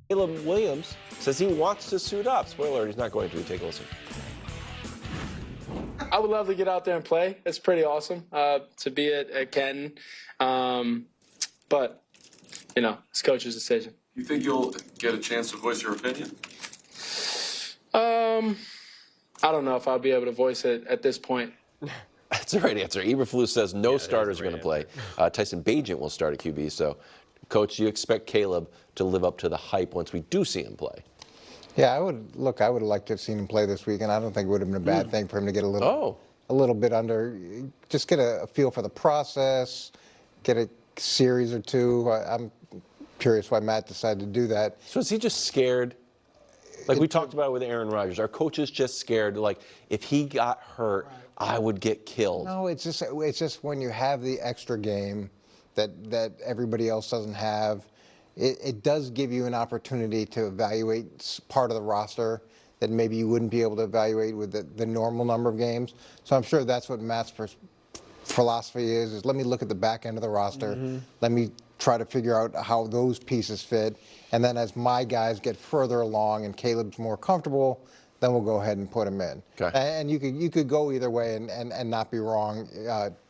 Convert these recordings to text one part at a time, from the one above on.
Caleb Williams says he wants to suit up. Spoiler alert, he's not going to. Take a listen. I would love to get out there and play. It's pretty awesome to be at Canton. But, it's coach's decision. You think you'll get a chance to voice your opinion? I don't know if I'll be able to voice it at this point. That's the right answer. Eberflus says no starters are going to play. Tyson Bagent will start at QB. So, Coach, do you expect Caleb to live up to the hype once we do see him play? Yeah, I would have liked to have seen him play this week, and I don't think it would have been a bad thing for him to get a little bit under, just get a feel for the process, get a series or two. I'm curious why Matt decided to do that. So is he just scared? Like we talked about with Aaron Rodgers, our coach is just scared. Like if he got hurt, I would get killed. No, it's just when you have the extra game that everybody else doesn't have. It does give you an opportunity to evaluate part of the roster that maybe you wouldn't be able to evaluate with the normal number of games. So I'm sure that's what Matt's philosophy is let me look at the back end of the roster. Let me try to figure out how those pieces fit. And then as my guys get further along and Caleb's more comfortable, then we'll go ahead and put him in. Okay. And you could go either way and not be wrong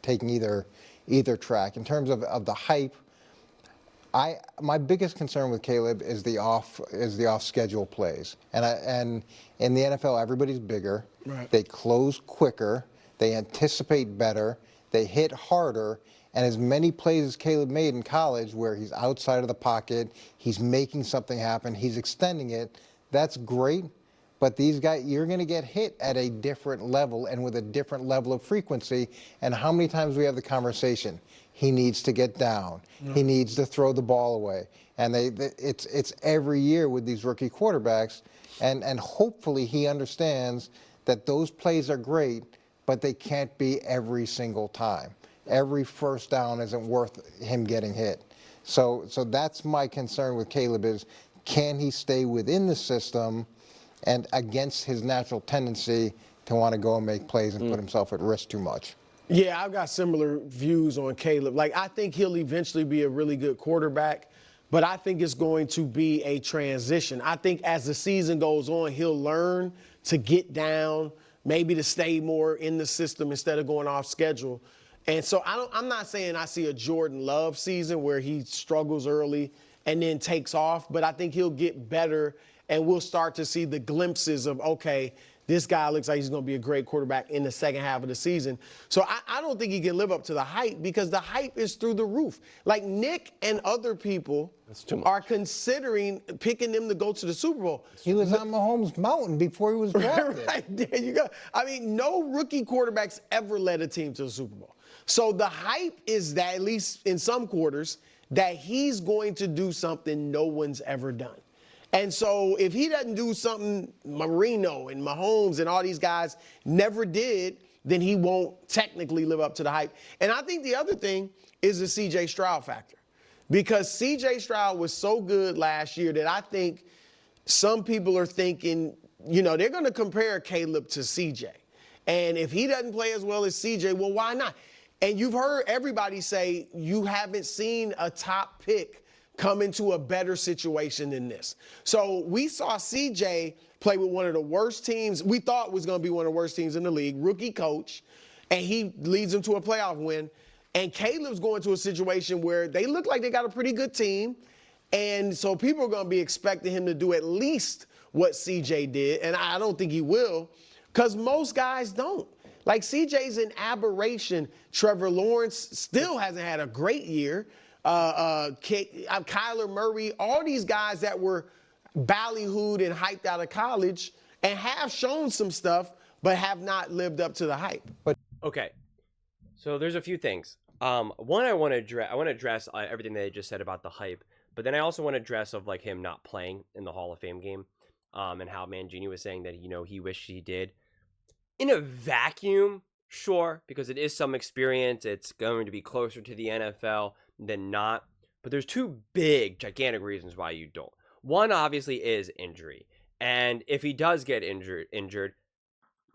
taking either track. In terms of the hype, my biggest concern with Caleb is the off schedule plays, and in the NFL everybody's bigger. Right. They close quicker, they anticipate better, they hit harder, and as many plays as Caleb made in college, where he's outside of the pocket, he's making something happen, he's extending it. That's great, but these guys, you're going to get hit at a different level and with a different level of frequency. And how many times we have the conversation? He needs to get down. He needs to throw the ball away. And it's every year with these rookie quarterbacks. And hopefully he understands that those plays are great, but they can't be every single time. Every first down isn't worth him getting hit. So that's my concern with Caleb is, can he stay within the system and against his natural tendency to want to go and make plays and put himself at risk too much? Yeah, I've got similar views on Caleb. Like, I think he'll eventually be a really good quarterback, but I think it's going to be a transition. I think as the season goes on, he'll learn to get down, maybe to stay more in the system instead of going off schedule. And so I'm not saying I see a Jordan Love season where he struggles early and then takes off, but I think he'll get better and we'll start to see the glimpses of, okay, this guy looks like he's going to be a great quarterback in the second half of the season. So I don't think he can live up to the hype because the hype is through the roof. Like Nick and other people are considering picking them to go to the Super Bowl. He was on Mahomes' mountain before he was drafted. Right, there you go. I mean, no rookie quarterbacks ever led a team to the Super Bowl. So the hype is that, at least in some quarters, that he's going to do something no one's ever done. And so if he doesn't do something Marino and Mahomes and all these guys never did, then he won't technically live up to the hype. And I think the other thing is the CJ Stroud factor. Because CJ Stroud was so good last year that I think some people are thinking, they're going to compare Caleb to CJ. And if he doesn't play as well as CJ, well, why not? And you've heard everybody say you haven't seen a top pick come into a better situation than this. So we saw CJ play with one of the worst teams we thought was going to be one of the worst teams in the league, rookie coach, and he leads them to a playoff win. And Caleb's going to a situation where they look like they got a pretty good team. And so people are going to be expecting him to do at least what CJ did. And I don't think he will, because most guys don't. Like CJ's an aberration. Trevor Lawrence still hasn't had a great year. Kyler Murray, all these guys that were ballyhooed and hyped out of college and have shown some stuff, but have not lived up to the hype. Okay, so there's a few things. One, I want to address everything that I just said about the hype, but then I also want to address of like him not playing in the Hall of Fame game, and how Mangini was saying that he wished he did. In a vacuum, sure, because it is some experience. It's going to be closer to the NFL than not. But there's two big, gigantic reasons why you don't. One, obviously, is injury. And if he does get injured,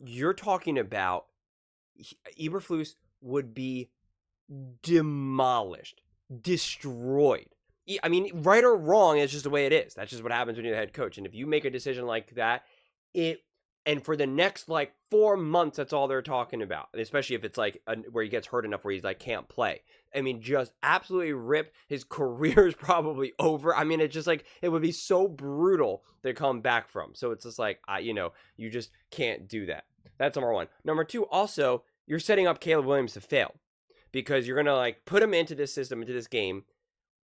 you're talking about Eberflus would be demolished, destroyed. I mean, right or wrong, it's just the way it is. That's just what happens when you're the head coach. And if you make a decision like that, and for the next like 4 months, that's all they're talking about. Especially if it's like where he gets hurt enough where he's like can't play. I mean, just absolutely ripped. His career is probably over. I mean, it's just like it would be so brutal to come back from. So it's just like you just can't do that. That's number one. Number two, also, you're setting up Caleb Williams to fail because you're gonna like put him into this system, into this game,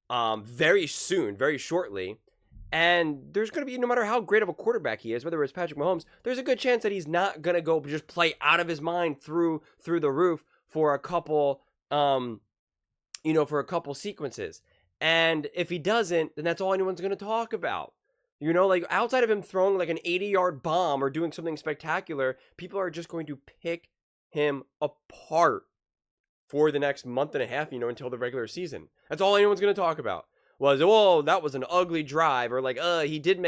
very soon, very shortly. And there's going to be, no matter how great of a quarterback he is, whether it's Patrick Mahomes, there's a good chance that he's not going to go just play out of his mind through the roof for a couple, for a couple sequences. And if he doesn't, then that's all anyone's going to talk about. Like outside of him throwing like an 80-yard bomb or doing something spectacular, people are just going to pick him apart for the next month and a half, until the regular season. That's all anyone's going to talk about. Was, oh, that was an ugly drive, or like, he did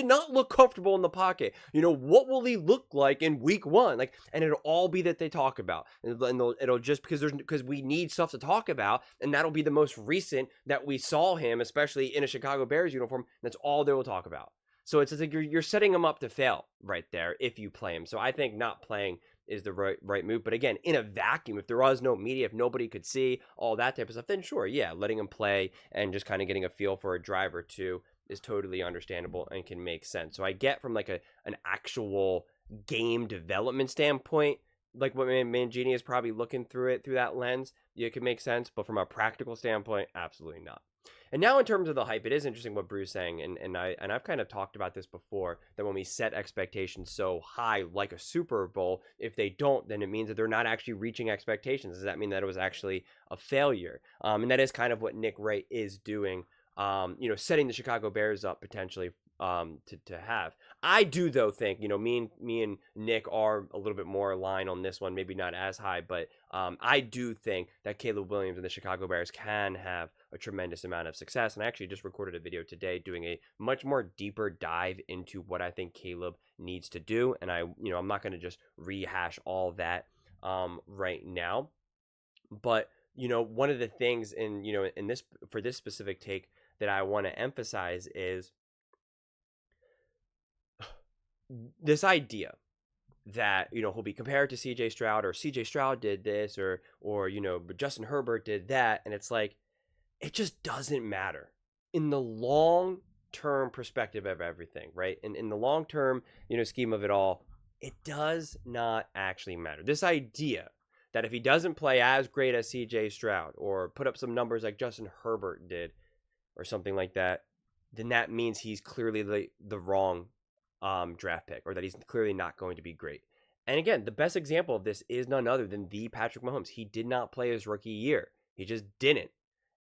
not look comfortable in the pocket. What will he look like in week 1? Like, and it'll all be that they talk about, and it'll just because we need stuff to talk about, and that'll be the most recent that we saw him, especially in a Chicago Bears uniform. That's all they will talk about. So it's just like you're setting him up to fail right there if you play him. So I think not playing is the right move. But again, in a vacuum, if there was no media, if nobody could see all that type of stuff, then sure, yeah, letting him play and just kind of getting a feel for a drive or two is totally understandable and can make sense. So I get from like an actual game development standpoint, like what Mangini is probably looking through that lens, it could make sense. But from a practical standpoint, absolutely not. And now in terms of the hype, it is interesting what Bruce's saying, and I've kind of talked about this before, that when we set expectations so high, like a Super Bowl, if they don't, then it means that they're not actually reaching expectations. Does that mean that it was actually a failure? And that is kind of what Nick Wright is doing, setting the Chicago Bears up potentially to have. I do though think, me and Nick are a little bit more aligned on this one, maybe not as high, but I do think that Caleb Williams and the Chicago Bears can have a tremendous amount of success. And I actually just recorded a video today doing a much more deeper dive into what I think Caleb needs to do. And I'm not going to just rehash all that right now, but one of the things in this, for this specific take, that I want to emphasize is this idea that he'll be compared to CJ Stroud, or CJ Stroud did this, or Justin Herbert did that, and it's like, it just doesn't matter in the long term perspective of everything, right? And in the long term scheme of it all, it does not actually matter. This idea that if he doesn't play as great as CJ Stroud, or put up some numbers like Justin Herbert did, or something like that, then that means he's clearly the wrong draft pick, or that he's clearly not going to be great. And again, the best example of this is none other than the Patrick Mahomes. He did not play his rookie year. He just didn't.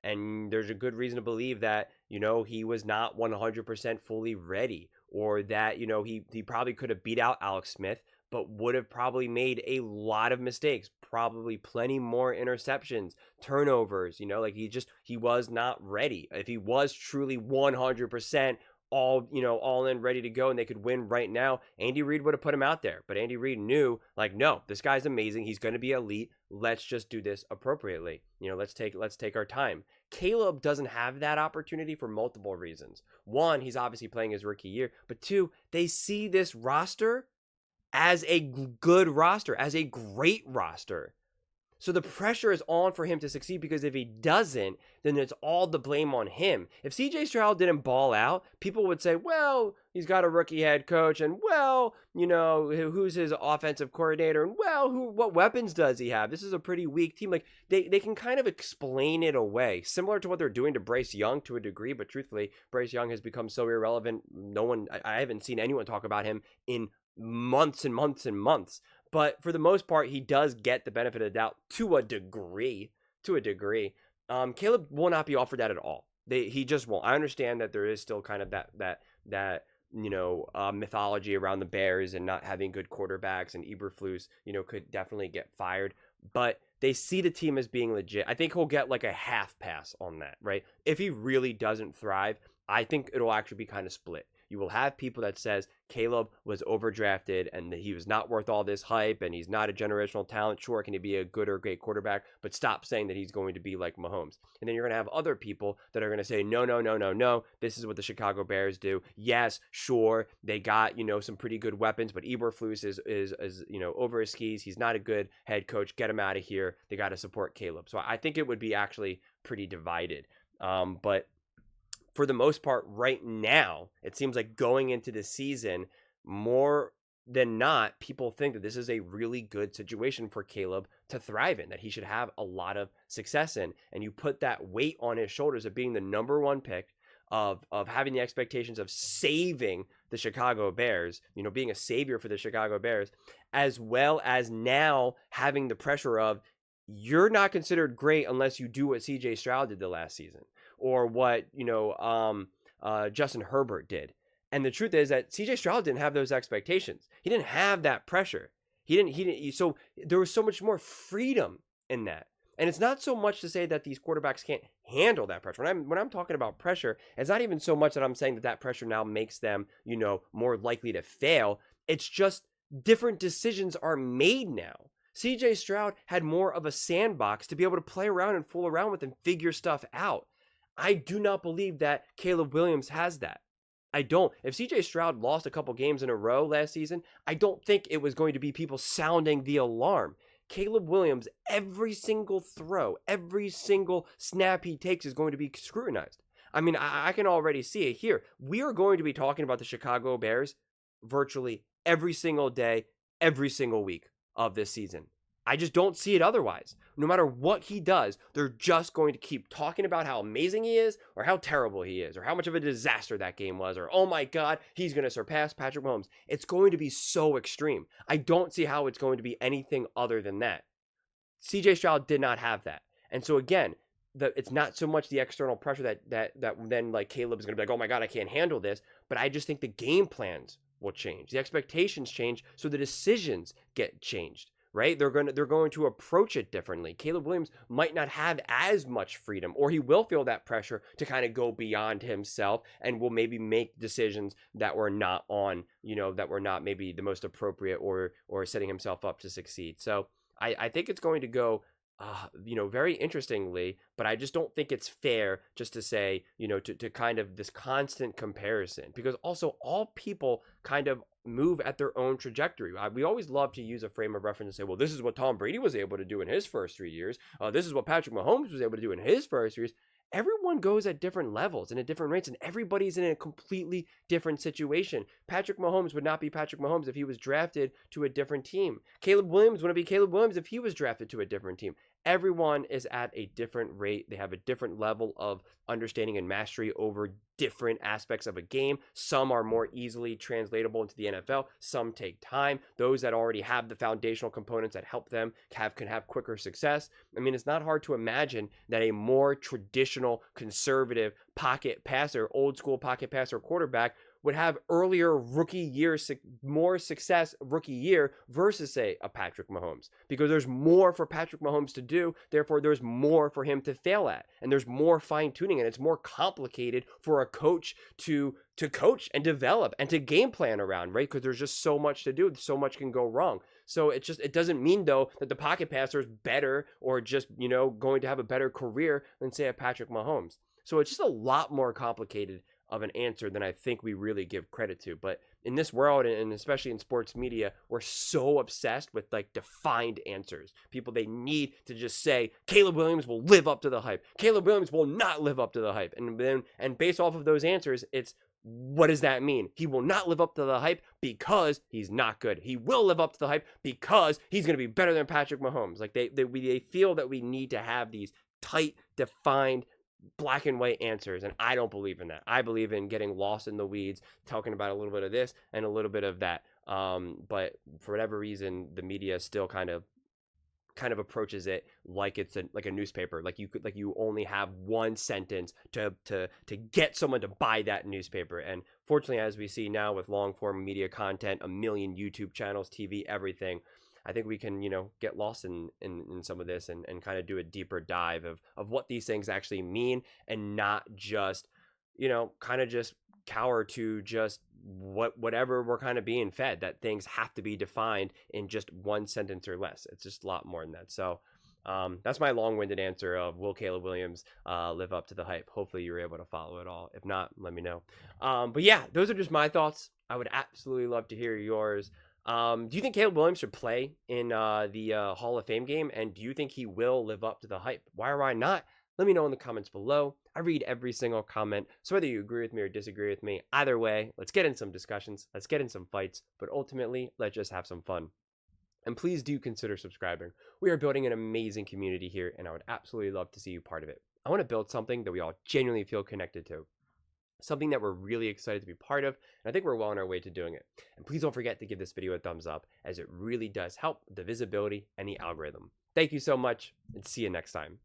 And there's a good reason to believe that, he was not 100% fully ready, or that, he probably could have beat out Alex Smith, but would have probably made a lot of mistakes, probably plenty more interceptions, turnovers, like he was not ready. If he was truly 100% all in, ready to go, and they could win right now, Andy Reid would have put him out there. But Andy Reid knew, like, no, this guy's amazing. He's going to be elite. Let's just do this appropriately. Let's take our time. Caleb doesn't have that opportunity for multiple reasons. One, he's obviously playing his rookie year, but two, they see this roster as a good roster, as a great roster. So the pressure is on for him to succeed, because if he doesn't, then it's all the blame on him. If CJ Stroud didn't ball out, people would say, well, he's got a rookie head coach, and well, who's his offensive coordinator, and well, what weapons does he have? This is a pretty weak team. Like they can kind of explain it away, similar to what they're doing to Bryce Young to a degree, but truthfully, Bryce Young has become so irrelevant. I haven't seen anyone talk about him in months and months and months. But for the most part, he does get the benefit of the doubt to a degree. Caleb will not be offered that at all. He just won't. I understand that there is still kind of that mythology around the Bears and not having good quarterbacks, and Eberflus, could definitely get fired. But they see the team as being legit. I think he'll get like a half pass on that, right? If he really doesn't thrive, I think it'll actually be kind of split. You will have people that says Caleb was overdrafted and that he was not worth all this hype and he's not a generational talent. Sure, can he be a good or great quarterback? But stop saying that he's going to be like Mahomes. And then you're going to have other people that are going to say, no, no, no, no, no. This is what the Chicago Bears do. Yes, sure, they got, some pretty good weapons, but Eberflus is over his skis. He's not a good head coach. Get him out of here. They got to support Caleb. So I think it would be actually pretty divided. But for the most part, right now, it seems like going into the season, more than not, people think that this is a really good situation for Caleb to thrive in, that he should have a lot of success in. And you put that weight on his shoulders of being the number one pick, of having the expectations of saving the Chicago Bears, being a savior for the Chicago Bears, as well as now having the pressure of, you're not considered great unless you do what CJ Stroud did the last season, or what Justin Herbert did. And the truth is that CJ Stroud didn't have those expectations. He didn't have that pressure. He didn't. So there was so much more freedom in that. And it's not so much to say that these quarterbacks can't handle that pressure. When I'm talking about pressure, it's not even so much that I'm saying that pressure now makes them, more likely to fail. It's just different decisions are made now. CJ Stroud had more of a sandbox to be able to play around and fool around with and figure stuff out. I do not believe that Caleb Williams has that. I don't. If CJ Stroud lost a couple games in a row last season, I don't think it was going to be people sounding the alarm. Caleb Williams, every single throw, every single snap he takes is going to be scrutinized. I mean, I can already see it here. We are going to be talking about the Chicago Bears virtually every single day, every single week of this season. I just don't see it otherwise. No matter what he does, they're just going to keep talking about how amazing he is, or how terrible he is, or how much of a disaster that game was, or, oh my God, he's going to surpass Patrick Mahomes. It's going to be so extreme. I don't see how it's going to be anything other than that. CJ Stroud did not have that. And so again, it's not so much the external pressure that then like Caleb is going to be like, oh my God, I can't handle this. But I just think the game plans will change. The expectations change, so the decisions get changed. Right? They're going to approach it differently. Caleb Williams might not have as much freedom, or he will feel that pressure to kind of go beyond himself, and will maybe make decisions that were not that were not maybe the most appropriate, or setting himself up to succeed. So I think it's going to go very interestingly, but I just don't think it's fair just to say, to kind of this constant comparison, because also all people kind of move at their own trajectory. We always love to use a frame of reference and say, well, this is what Tom Brady was able to do in his first 3 years. This is what Patrick Mahomes was able to do in his first 3 years. Everyone goes at different levels and at different rates, and everybody's in a completely different situation. Patrick Mahomes would not be Patrick Mahomes if he was drafted to a different team. Caleb Williams wouldn't be Caleb Williams if he was drafted to a different team. Everyone is at a different rate. They have a different level of understanding and mastery over different aspects of a game. Some are more easily translatable into the NFL. Some take time. Those that already have the foundational components that help them can have quicker success. I mean, it's not hard to imagine that a more traditional, conservative pocket passer, old school pocket passer quarterback would have earlier rookie year, more success rookie year versus, say, a Patrick Mahomes. Because there's more for Patrick Mahomes to do, therefore there's more for him to fail at. And there's more fine-tuning, and it's more complicated for a coach to coach and develop and to game plan around, right? Because there's just so much to do, so much can go wrong. So it doesn't mean, though, that the pocket passer is better, or just, going to have a better career than, say, a Patrick Mahomes. So it's just a lot more complicated of an answer than I think we really give credit to. But in this world, and especially in sports media, we're so obsessed with like defined answers. People, they need to just say, Caleb Williams will live up to the hype. Caleb Williams will not live up to the hype. And based off of those answers, it's, what does that mean? He will not live up to the hype because he's not good. He will live up to the hype because he's going to be better than Patrick Mahomes. Like they feel that we need to have these tight, defined, black and white answers, and I don't believe in that. I believe in getting lost in the weeds, talking about a little bit of this and a little bit of that. But for whatever reason, the media still kind of approaches it like it's like a newspaper. Like you only have one sentence to get someone to buy that newspaper. And fortunately, as we see now with long form media content, a million YouTube channels, TV, everything, I think we can, get lost in some of this and kind of do a deeper dive of what these things actually mean, and not just, kind of just cower to just whatever we're kind of being fed, that things have to be defined in just one sentence or less. It's just a lot more than that. So that's my long-winded answer of will Caleb Williams live up to the hype. Hopefully you were able to follow it all. If not, let me know. But yeah, those are just my thoughts. I would absolutely love to hear yours. Do you think Caleb Williams should play in the Hall of Fame game? And do you think he will live up to the hype? Why or why not? Let me know in the comments below. I read every single comment. So whether you agree with me or disagree with me, either way, let's get in some discussions. Let's get in some fights. But ultimately, let's just have some fun. And please do consider subscribing. We are building an amazing community here, and I would absolutely love to see you part of it. I want to build something that we all genuinely feel connected to. Something that we're really excited to be part of, and I think we're well on our way to doing it. And please don't forget to give this video a thumbs up, as it really does help the visibility and the algorithm. Thank you so much, and see you next time.